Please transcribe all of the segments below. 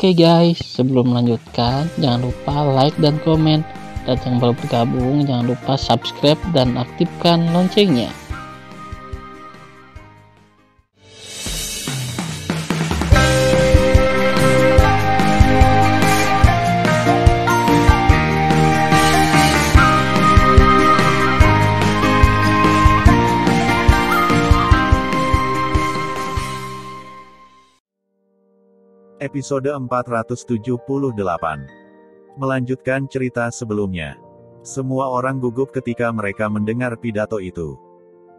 Oke guys, sebelum melanjutkan, jangan lupa like dan komen. Dan yang baru bergabung, jangan lupa subscribe dan aktifkan loncengnya. Episode 478. Melanjutkan cerita sebelumnya. Semua orang gugup ketika mereka mendengar pidato itu.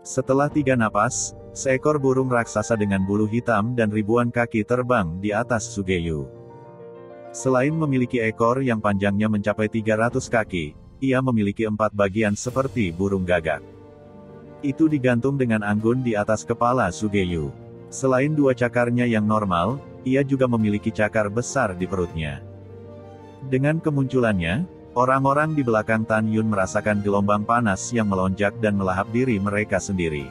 Setelah 3 napas, seekor burung raksasa dengan bulu hitam dan ribuan kaki terbang di atas Sugeyu. Selain memiliki ekor yang panjangnya mencapai 300 kaki, ia memiliki 4 bagian seperti burung gagak. Itu digantung dengan anggun di atas kepala Sugeyu. Selain 2 cakarnya yang normal, ia juga memiliki cakar besar di perutnya. Dengan kemunculannya, orang-orang di belakang Tan Yun merasakan gelombang panas yang melonjak dan melahap diri mereka sendiri.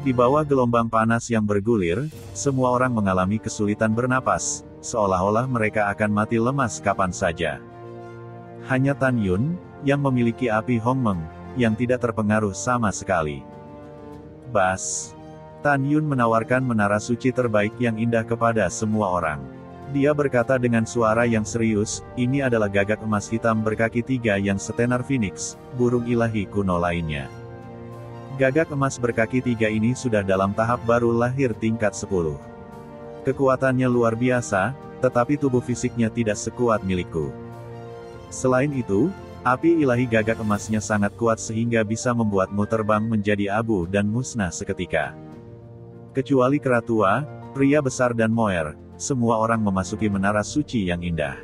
Di bawah gelombang panas yang bergulir, semua orang mengalami kesulitan bernapas, seolah-olah mereka akan mati lemas kapan saja. Hanya Tan Yun, yang memiliki api Hongmeng, yang tidak terpengaruh sama sekali. Bas! Tan Yun menawarkan menara suci terbaik yang indah kepada semua orang. Dia berkata dengan suara yang serius, ini adalah gagak emas hitam berkaki 3 yang setenar Phoenix, burung ilahi kuno lainnya. Gagak emas berkaki 3 ini sudah dalam tahap baru lahir tingkat 10. Kekuatannya luar biasa, tetapi tubuh fisiknya tidak sekuat milikku. Selain itu, api ilahi gagak emasnya sangat kuat sehingga bisa membuatmu terbang menjadi abu dan musnah seketika. Kecuali Keratua, pria besar dan Moer, semua orang memasuki menara suci yang indah.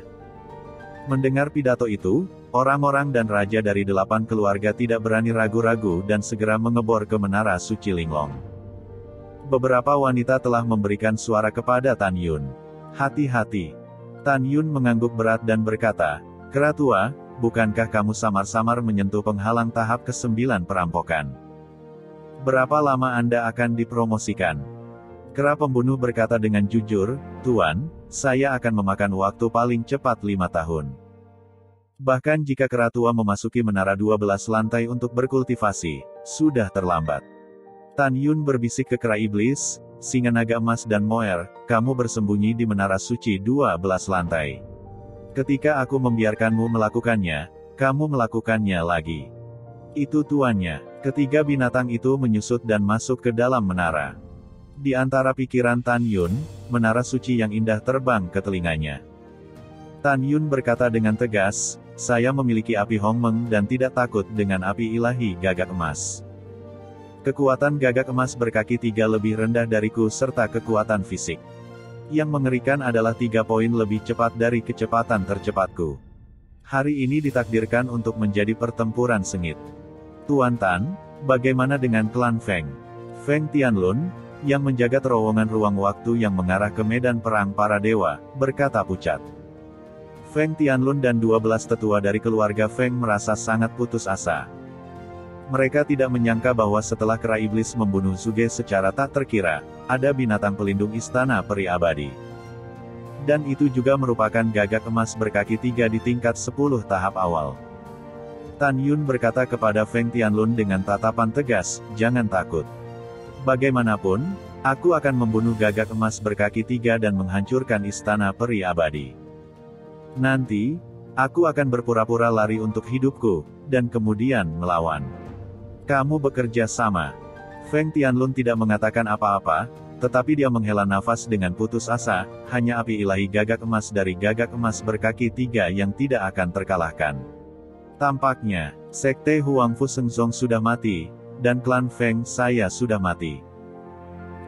Mendengar pidato itu, orang-orang dan raja dari 8 keluarga tidak berani ragu-ragu dan segera mengebor ke menara suci Linglong. Beberapa wanita telah memberikan suara kepada Tan Yun. Hati-hati. Tan Yun mengangguk berat dan berkata, Keratua, bukankah kamu samar-samar menyentuh penghalang tahap ke-9 perampokan? Berapa lama Anda akan dipromosikan? Kera pembunuh berkata dengan jujur, Tuan, saya akan memakan waktu paling cepat 5 tahun. Bahkan jika Keratua memasuki menara 12 lantai untuk berkultivasi, sudah terlambat. Tan Yun berbisik ke kera iblis, singa naga emas dan Moer, kamu bersembunyi di menara suci 12 lantai. Ketika aku membiarkanmu melakukannya, kamu melakukannya lagi. Itu tuannya. Ketiga binatang itu menyusut dan masuk ke dalam menara. Di antara pikiran Tan Yun, menara suci yang indah terbang ke telinganya. Tan Yun berkata dengan tegas, saya memiliki api Hongmeng dan tidak takut dengan api ilahi gagak emas. Kekuatan gagak emas berkaki 3 lebih rendah dariku serta kekuatan fisik. Yang mengerikan adalah 3 poin lebih cepat dari kecepatan tercepatku. Hari ini ditakdirkan untuk menjadi pertempuran sengit. Tuan Tan, bagaimana dengan klan Feng? Feng Tianlun, yang menjaga terowongan ruang waktu yang mengarah ke medan perang para dewa, berkata pucat. Feng Tianlun dan 12 tetua dari keluarga Feng merasa sangat putus asa. Mereka tidak menyangka bahwa setelah kera iblis membunuh Zuge secara tak terkira, ada binatang pelindung istana peri abadi. Dan itu juga merupakan gagak emas berkaki 3 di tingkat 10 tahap awal. Tan Yun berkata kepada Feng Tianlun dengan tatapan tegas, jangan takut. Bagaimanapun, aku akan membunuh gagak emas berkaki 3 dan menghancurkan istana peri abadi. Nanti, aku akan berpura-pura lari untuk hidupku, dan kemudian melawan. Kamu bekerja sama. Feng Tianlun tidak mengatakan apa-apa, tetapi dia menghela nafas dengan putus asa, hanya api ilahi gagak emas dari gagak emas berkaki 3 yang tidak akan terkalahkan. Tampaknya, Sekte Huangfu Sengzong sudah mati, dan klan Feng saya sudah mati.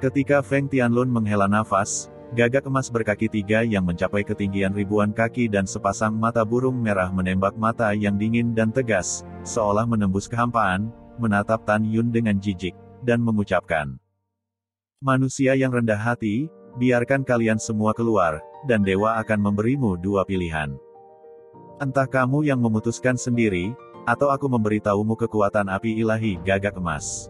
Ketika Feng Tianlun menghela nafas, gagak emas berkaki 3 yang mencapai ketinggian ribuan kaki dan sepasang mata burung merah menembak mata yang dingin dan tegas, seolah menembus kehampaan, menatap Tan Yun dengan jijik, dan mengucapkan, manusia yang rendah hati, biarkan kalian semua keluar, dan dewa akan memberimu 2 pilihan. Entah kamu yang memutuskan sendiri, atau aku memberitahumu kekuatan api ilahi gagak emas.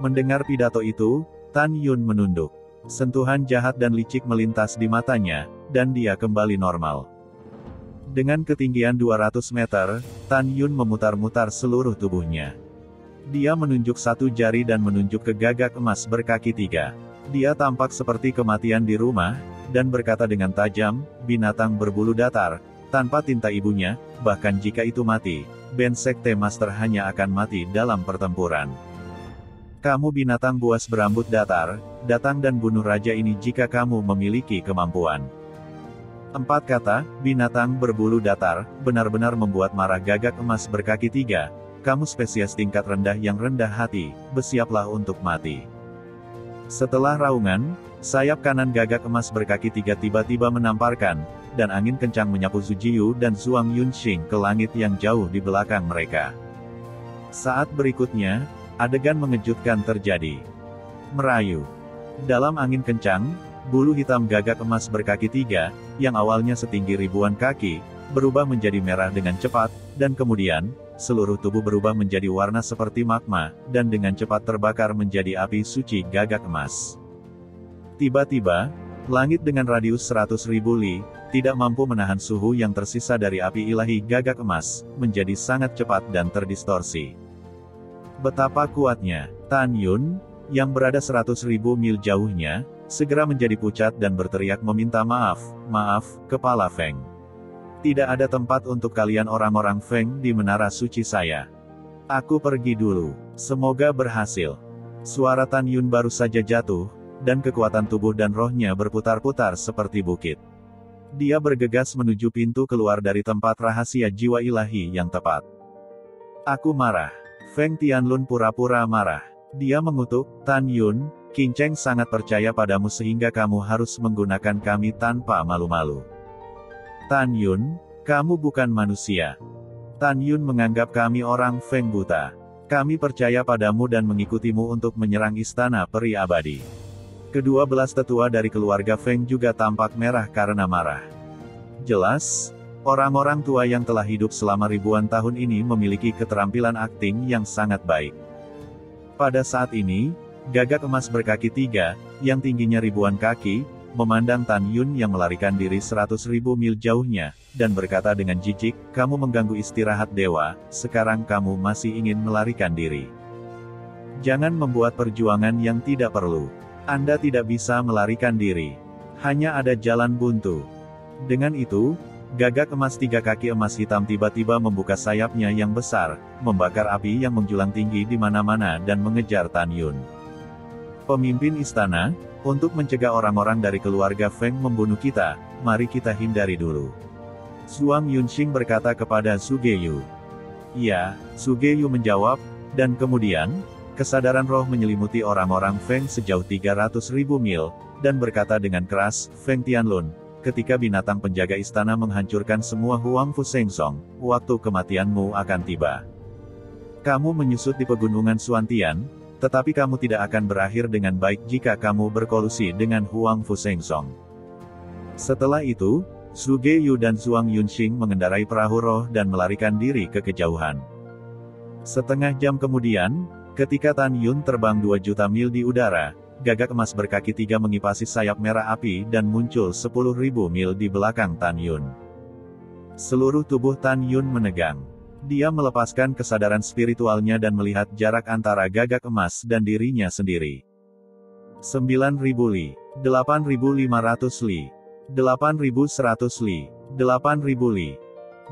Mendengar pidato itu, Tan Yun menunduk. Sentuhan jahat dan licik melintas di matanya, dan dia kembali normal. Dengan ketinggian 200 meter, Tan Yun memutar-mutar seluruh tubuhnya. Dia menunjuk satu jari dan menunjuk ke gagak emas berkaki 3. Dia tampak seperti kematian di rumah, dan berkata dengan tajam, binatang berbulu datar, tanpa tinta ibunya, bahkan jika itu mati, Band Sekte Master hanya akan mati dalam pertempuran. Kamu binatang buas berambut datar, datang dan bunuh raja ini jika kamu memiliki kemampuan. 4 kata, binatang berbulu datar, benar-benar membuat marah gagak emas berkaki 3. Kamu spesies tingkat rendah yang rendah hati, bersiaplah untuk mati. Setelah raungan, sayap kanan gagak emas berkaki 3 tiba-tiba menamparkan, dan angin kencang menyapu Zhu Jiyu dan Zhuang Yunxing ke langit yang jauh di belakang mereka. Saat berikutnya, adegan mengejutkan terjadi. Merayu. Dalam angin kencang, bulu hitam gagak emas berkaki 3, yang awalnya setinggi ribuan kaki, berubah menjadi merah dengan cepat, dan kemudian, seluruh tubuh berubah menjadi warna seperti magma, dan dengan cepat terbakar menjadi api suci gagak emas. Tiba-tiba, langit dengan radius 100.000 li, tidak mampu menahan suhu yang tersisa dari api ilahi gagak emas, menjadi sangat cepat dan terdistorsi. Betapa kuatnya, Tan Yun, yang berada 100.000 mil jauhnya, segera menjadi pucat dan berteriak meminta maaf, maaf, Kepala Feng. Tidak ada tempat untuk kalian orang-orang Feng di menara suci saya. Aku pergi dulu. Semoga berhasil. Suara Tan Yun baru saja jatuh, dan kekuatan tubuh dan rohnya berputar-putar seperti bukit. Dia bergegas menuju pintu keluar dari tempat rahasia jiwa ilahi yang tepat. Aku marah. Feng Tianlun pura-pura marah. Dia mengutuk, Tan Yun, King Cheng sangat percaya padamu sehingga kamu harus menggunakan kami tanpa malu-malu. Tan Yun, kamu bukan manusia. Tan Yun menganggap kami orang Feng buta. Kami percaya padamu dan mengikutimu untuk menyerang istana peri abadi. Kedua belas tetua dari keluarga Feng juga tampak merah karena marah. Jelas, orang-orang tua yang telah hidup selama ribuan tahun ini memiliki keterampilan akting yang sangat baik. Pada saat ini, gagak emas berkaki 3, yang tingginya ribuan kaki, memandang Tan Yun yang melarikan diri 100.000 mil jauhnya, dan berkata dengan jijik, kamu mengganggu istirahat dewa, sekarang kamu masih ingin melarikan diri. Jangan membuat perjuangan yang tidak perlu. Anda tidak bisa melarikan diri. Hanya ada jalan buntu. Dengan itu, gagak emas 3 kaki emas hitam tiba-tiba membuka sayapnya yang besar, membakar api yang menjulang tinggi di mana-mana dan mengejar Tan Yun. Pemimpin istana, untuk mencegah orang-orang dari keluarga Feng membunuh kita, mari kita hindari dulu. Zhuang Yunxing berkata kepada Zhu Geyu. Ya, Zhu Geyu menjawab, dan kemudian, kesadaran roh menyelimuti orang-orang Feng sejauh 300.000 mil, dan berkata dengan keras, Feng Tianlun, ketika binatang penjaga istana menghancurkan semua Huang Fu Shengzong, waktu kematianmu akan tiba. Kamu menyusut di pegunungan Xuantian, tetapi kamu tidak akan berakhir dengan baik jika kamu berkolusi dengan Huang Fu Shengzong. Setelah itu, Zhu Geyu dan Zhuang Yunxing mengendarai perahu roh dan melarikan diri ke kejauhan. Setengah jam kemudian, ketika Tan Yun terbang 2 juta mil di udara, gagak emas berkaki 3 mengipasi sayap merah api dan muncul 10.000 mil di belakang Tan Yun. Seluruh tubuh Tan Yun menegang. Dia melepaskan kesadaran spiritualnya dan melihat jarak antara gagak emas dan dirinya sendiri. 9.000 li, 8.500 li, 8.100 li, 8.000 li.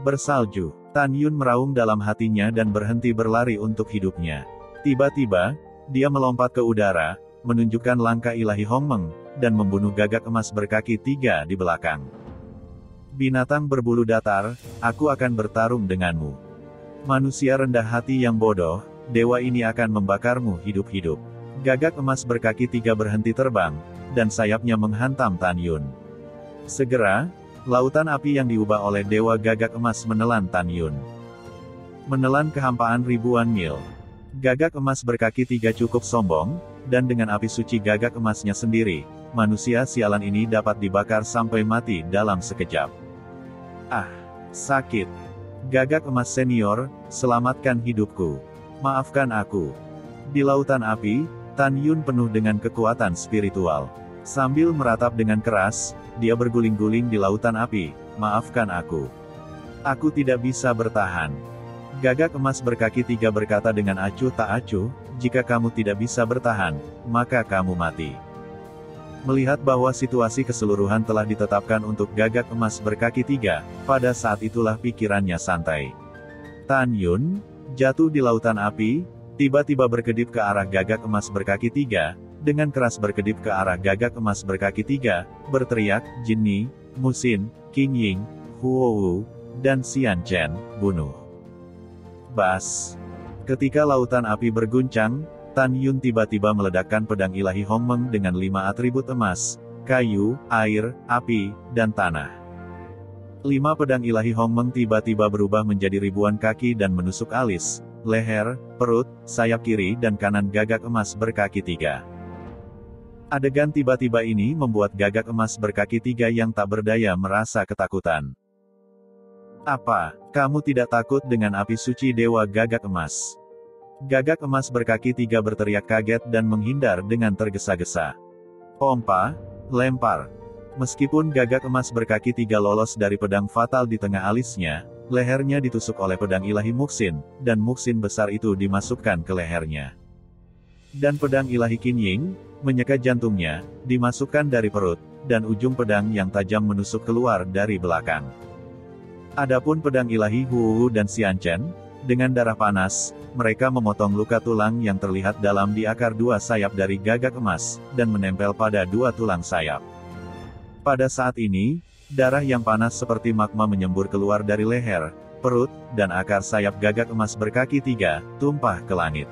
Bersalju. Tan Yun meraung dalam hatinya dan berhenti berlari untuk hidupnya. Tiba-tiba, dia melompat ke udara, menunjukkan langkah ilahi Hongmeng, dan membunuh gagak emas berkaki 3 di belakang. Binatang berbulu datar, aku akan bertarung denganmu. Manusia rendah hati yang bodoh, dewa ini akan membakarmu hidup-hidup. Gagak emas berkaki 3 berhenti terbang, dan sayapnya menghantam Tan Yun. Segera, lautan api yang diubah oleh dewa gagak emas menelan Tan Yun. Menelan kehampaan ribuan mil. Gagak emas berkaki 3 cukup sombong, dan dengan api suci gagak emasnya sendiri, manusia sialan ini dapat dibakar sampai mati dalam sekejap. Ah, sakit. Gagak emas senior, selamatkan hidupku. Maafkan aku. Di lautan api, Tan Yun penuh dengan kekuatan spiritual. Sambil meratap dengan keras, dia berguling-guling di lautan api. Maafkan aku. Aku tidak bisa bertahan. Gagak emas berkaki 3 berkata dengan acuh tak acuh, jika kamu tidak bisa bertahan, maka kamu mati. Melihat bahwa situasi keseluruhan telah ditetapkan untuk gagak emas berkaki 3, pada saat itulah pikirannya santai. Tan Yun jatuh di lautan api, tiba-tiba berkedip ke arah gagak emas berkaki 3, dengan keras berkedip ke arah gagak emas berkaki 3, berteriak, Jinni, Musin, Qing Ying, Huo Wu, dan Xian Chen, bunuh. Bas. Ketika lautan api berguncang, Tan Yun tiba-tiba meledakkan pedang ilahi Hongmeng dengan 5 atribut emas, kayu, air, api, dan tanah. 5 pedang ilahi Hongmeng tiba-tiba berubah menjadi ribuan kaki dan menusuk alis, leher, perut, sayap kiri dan kanan gagak emas berkaki 3. Adegan tiba-tiba ini membuat gagak emas berkaki 3 yang tak berdaya merasa ketakutan. Apa, kamu tidak takut dengan api suci Dewa Gagak Emas? Gagak emas berkaki 3 berteriak kaget dan menghindar dengan tergesa-gesa. Pompa, lempar. Meskipun gagak emas berkaki 3 lolos dari pedang fatal di tengah alisnya, lehernya ditusuk oleh pedang ilahi Muxin, dan Muxin besar itu dimasukkan ke lehernya. Dan pedang ilahi Qin Ying, menyekat jantungnya, dimasukkan dari perut, dan ujung pedang yang tajam menusuk keluar dari belakang. Adapun pedang ilahi Huo Wu dan Xian Chen, dengan darah panas, mereka memotong luka tulang yang terlihat dalam di akar 2 sayap dari gagak emas, dan menempel pada 2 tulang sayap. Pada saat ini, darah yang panas seperti magma menyembur keluar dari leher, perut, dan akar sayap gagak emas berkaki 3, tumpah ke langit.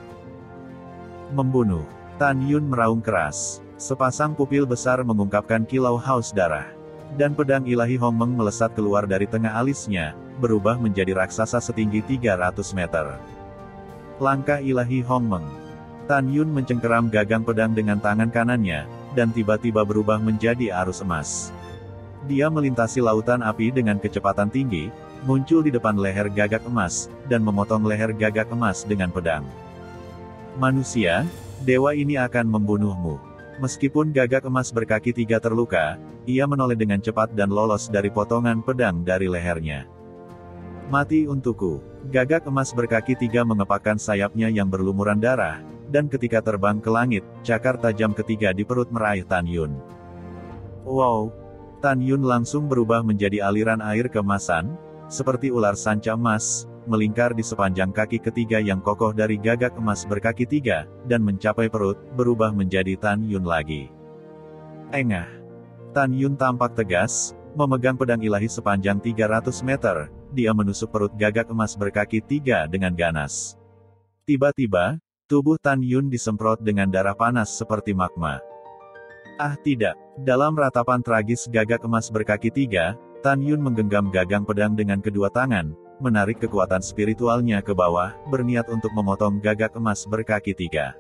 Membunuh. Tan Yun meraung keras. Sepasang pupil besar mengungkapkan kilau haus darah. Dan pedang ilahi Hongmeng melesat keluar dari tengah alisnya, berubah menjadi raksasa setinggi 300 meter. Langkah ilahi Hongmeng. Tan Yun mencengkeram gagang pedang dengan tangan kanannya, dan tiba-tiba berubah menjadi arus emas. Dia melintasi lautan api dengan kecepatan tinggi, muncul di depan leher gagak emas, dan memotong leher gagak emas dengan pedang. Manusia, dewa ini akan membunuhmu. Meskipun gagak emas berkaki 3 terluka, ia menoleh dengan cepat dan lolos dari potongan pedang dari lehernya. Mati untukku. Gagak emas berkaki 3 mengepakkan sayapnya yang berlumuran darah, dan ketika terbang ke langit, cakar tajam ketiga di perut meraih Tan Yun. Wow! Tan Yun langsung berubah menjadi aliran air keemasan, seperti ular sanca emas, melingkar di sepanjang kaki ketiga yang kokoh dari gagak emas berkaki 3, dan mencapai perut, berubah menjadi Tan Yun lagi. Engah. Tan Yun tampak tegas, memegang pedang ilahi sepanjang 300 meter, dia menusuk perut gagak emas berkaki 3 dengan ganas. Tiba-tiba, tubuh Tan Yun disemprot dengan darah panas seperti magma. Ah tidak, dalam ratapan tragis gagak emas berkaki 3, Tan Yun menggenggam gagang pedang dengan kedua tangan, menarik kekuatan spiritualnya ke bawah, berniat untuk memotong gagak emas berkaki 3.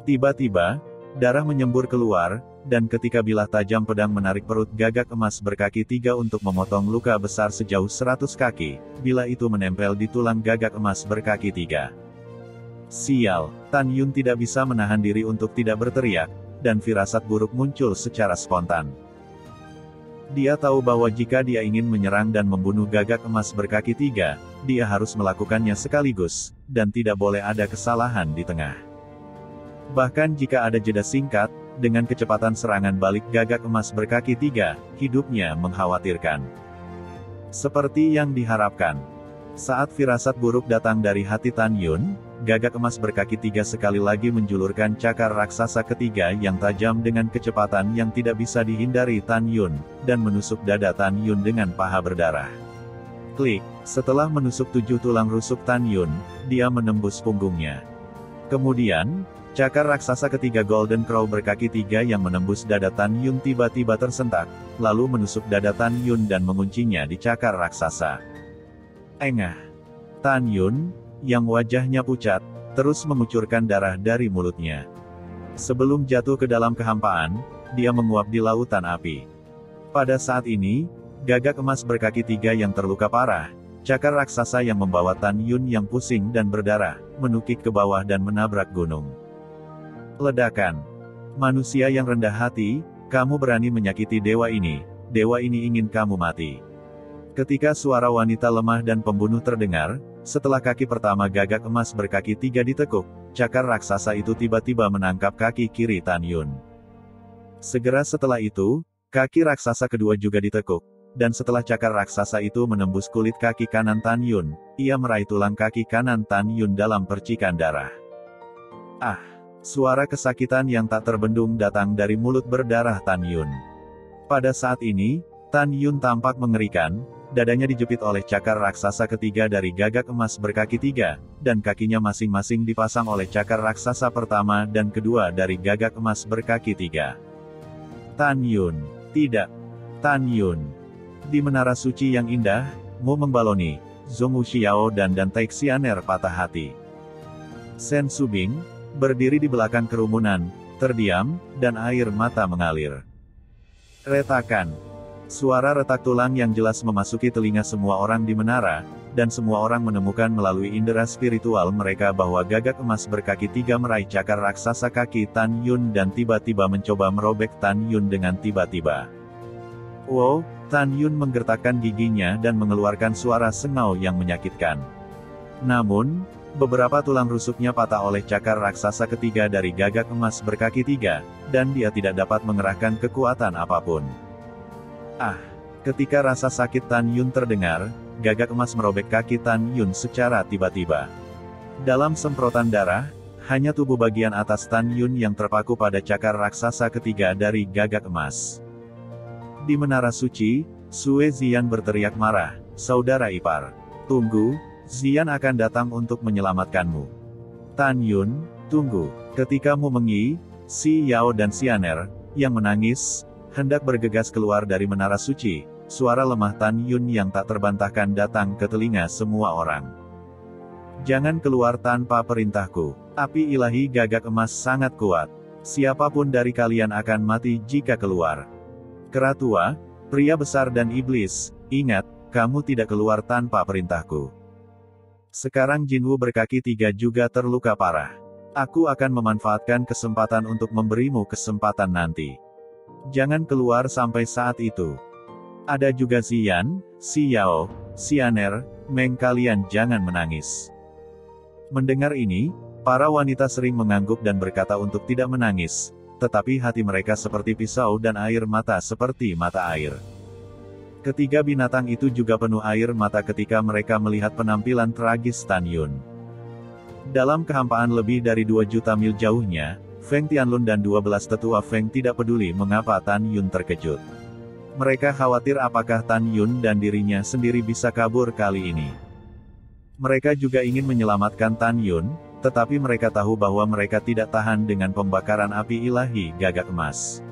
Tiba-tiba, darah menyembur keluar, dan ketika bilah tajam pedang menarik perut gagak emas berkaki 3 untuk memotong luka besar sejauh 100 kaki, bilah itu menempel di tulang gagak emas berkaki 3. Sial, Tan Yun tidak bisa menahan diri untuk tidak berteriak, dan firasat buruk muncul secara spontan. Dia tahu bahwa jika dia ingin menyerang dan membunuh gagak emas berkaki 3, dia harus melakukannya sekaligus, dan tidak boleh ada kesalahan di tengah. Bahkan jika ada jeda singkat, dengan kecepatan serangan balik gagak emas berkaki 3, hidupnya mengkhawatirkan. Seperti yang diharapkan. Saat firasat buruk datang dari hati Tan Yun, gagak emas berkaki 3 sekali lagi menjulurkan cakar raksasa ketiga yang tajam dengan kecepatan yang tidak bisa dihindari Tan Yun, dan menusuk dada Tan Yun dengan paha berdarah. Klik, setelah menusuk 7 tulang rusuk Tan Yun, dia menembus punggungnya. Kemudian, cakar raksasa ketiga Golden Crow berkaki 3 yang menembus dada Tan Yun tiba-tiba tersentak, lalu menusuk dada Tan Yun dan menguncinya di cakar raksasa. Engah. Tan Yun, yang wajahnya pucat, terus mengucurkan darah dari mulutnya. Sebelum jatuh ke dalam kehampaan, dia menguap di lautan api. Pada saat ini, gagak emas berkaki 3 yang terluka parah, cakar raksasa yang membawa Tan Yun yang pusing dan berdarah, menukik ke bawah dan menabrak gunung. Ledakan. Manusia yang rendah hati, Kamu berani menyakiti dewa ini ingin kamu mati. Ketika suara wanita lemah dan pembunuh terdengar, setelah kaki pertama gagak emas berkaki 3 ditekuk, cakar raksasa itu tiba-tiba menangkap kaki kiri Tan Yun. Segera setelah itu, kaki raksasa kedua juga ditekuk, dan setelah cakar raksasa itu menembus kulit kaki kanan Tan Yun, ia meraih tulang kaki kanan Tan Yun dalam percikan darah. Ah! Suara kesakitan yang tak terbendung datang dari mulut berdarah Tan Yun. Pada saat ini, Tan Yun tampak mengerikan, dadanya dijepit oleh cakar raksasa ketiga dari gagak emas berkaki 3, dan kakinya masing-masing dipasang oleh cakar raksasa pertama dan kedua dari gagak emas berkaki 3. Tan Yun, tidak. Tan Yun. Di menara suci yang indah, Mu membaloni, Zhong Wuxiao dan Taixianer patah hati. Shen Subing, berdiri di belakang kerumunan, terdiam, dan air mata mengalir. Retakan. Suara retak tulang yang jelas memasuki telinga semua orang di menara, dan semua orang menemukan melalui indera spiritual mereka bahwa gagak emas berkaki 3 meraih cakar raksasa kaki Tan Yun dan tiba-tiba mencoba merobek Tan Yun dengan tiba-tiba. Wow, Tan Yun menggertakkan giginya dan mengeluarkan suara sengau yang menyakitkan. Namun, beberapa tulang rusuknya patah oleh cakar raksasa ketiga dari gagak emas berkaki 3, dan dia tidak dapat mengerahkan kekuatan apapun. Ah! Ketika rasa sakit Tan Yun terdengar, gagak emas merobek kaki Tan Yun secara tiba-tiba. Dalam semprotan darah, hanya tubuh bagian atas Tan Yun yang terpaku pada cakar raksasa ketiga dari gagak emas. Di menara suci, Sue Ziyan berteriak marah, "Saudara ipar, tunggu! Ziyan akan datang untuk menyelamatkanmu." Tan Yun, tunggu. Ketika Mu Mengyi, Si Yao dan Xianer, yang menangis, hendak bergegas keluar dari menara suci, suara lemah Tan Yun yang tak terbantahkan datang ke telinga semua orang. "Jangan keluar tanpa perintahku. Api ilahi gagak emas sangat kuat. Siapapun dari kalian akan mati jika keluar. Kera tua, pria besar dan iblis, ingat, kamu tidak keluar tanpa perintahku." Sekarang Jinwu berkaki 3 juga terluka parah. Aku akan memanfaatkan kesempatan untuk memberimu kesempatan nanti. Jangan keluar sampai saat itu. Ada juga Ziyan, Si Yao, Xianer, Meng, kalian jangan menangis. Mendengar ini, para wanita sering mengangguk dan berkata untuk tidak menangis, tetapi hati mereka seperti pisau dan air mata seperti mata air. Ketiga binatang itu juga penuh air mata ketika mereka melihat penampilan tragis Tan Yun. Dalam kehampaan lebih dari 2 juta mil jauhnya, Feng Tianlun dan 12 tetua Feng tidak peduli mengapa Tan Yun terkejut. Mereka khawatir apakah Tan Yun dan dirinya sendiri bisa kabur kali ini. Mereka juga ingin menyelamatkan Tan Yun, tetapi mereka tahu bahwa mereka tidak tahan dengan pembakaran api ilahi gagak emas.